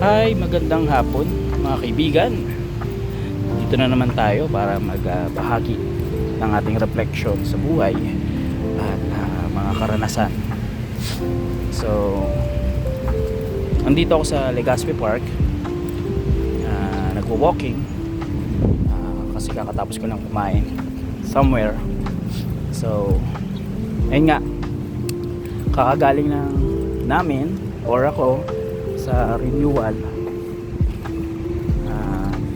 Ay, magandang hapon mga kaibigan. Dito na naman tayo para magbahagi ng ating reflection sa buhay at mga karanasan. So, andito ako sa Legazpi Park, nagwo-walking kasi kakatapos ko lang kumain somewhere. So, ayun nga, kakagaling namin or ako sa renewal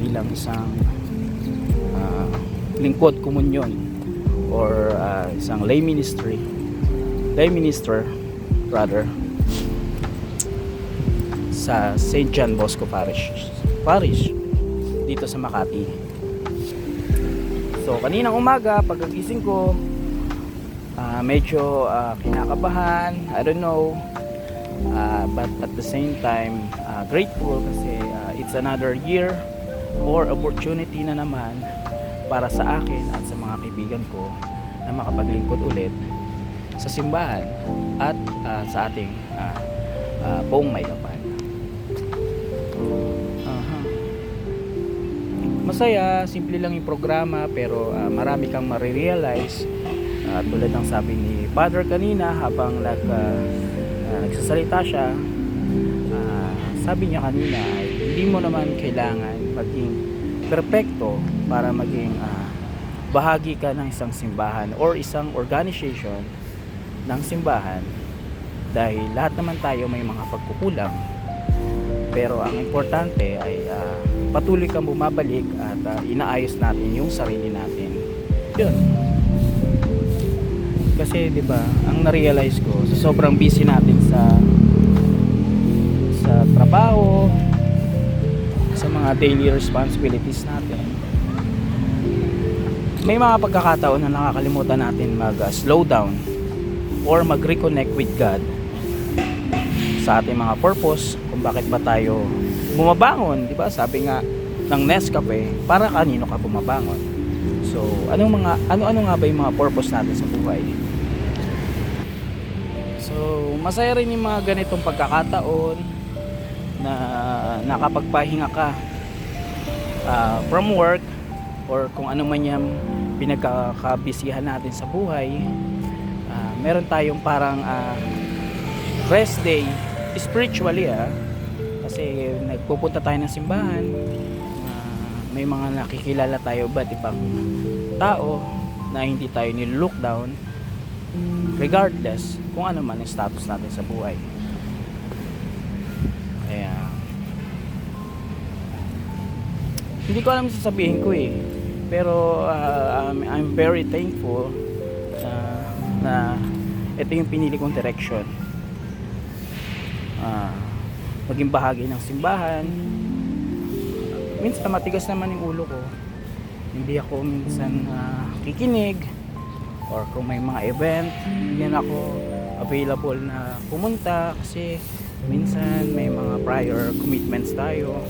bilang isang lingkod komunyon or isang lay minister rather sa St. John Bosco Parish dito sa Makati. So kaninang umaga pagkagising ko, medyo kinakabahan, I don't know, but at the same time grateful kasi it's another year or opportunity na naman para sa akin at sa mga kaibigan ko na makapaglingkod ulit sa simbahan at sa ating buong Maygapan. Masaya, simple lang yung programa pero marami kang marirealize, tulad ng sabi ni Father kanina habang nagsasalita siya. Sabi niya kanina, hindi mo naman kailangan maging perpekto para maging bahagi ka ng isang simbahan or isang organization ng simbahan, dahil lahat naman tayo may mga pagkukulang, pero ang importante ay patuloy kang bumabalik at inaayos natin yung sarili natin. Yun. Kasi 'di ba, ang na-realize ko sa sobrang busy natin sa trabaho, sa mga daily responsibilities natin, may mga pagkakataon na nakakalimutan natin mag-slow down or mag-reconnect with God sa ating mga purpose kung bakit ba tayo bumabangon, 'di ba? Sabi nga ng Nescafe, para kanino ka bumabangon? So, ano nga ba yung mga purpose natin sa buhay? So, masaya rin yung mga ganitong pagkakataon na nakapagpahinga ka from work or kung ano man yung pinagkakabisihan natin sa buhay. Meron tayong parang rest day spiritually, kasi nagpupunta tayo ng simbahan, may mga nakikilala tayo ba't ibang tao na hindi tayo nilook down regardless kung ano man ang status natin sa buhay. Kaya hindi ko alam sasabihin ko pero I'm very thankful na ito yung pinili kong direction, maging bahagi ng simbahan. Minsan matigas naman yung ulo ko, hindi ako minsan kikinig, or kung may mga event hindi na ako available na pumunta kasi minsan may mga prior commitments tayo.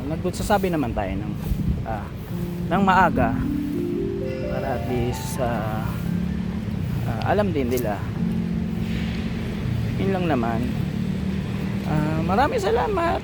Nagsasabi naman tayo ng maaga para at least alam din nila. Yun lang naman. Maraming salamat.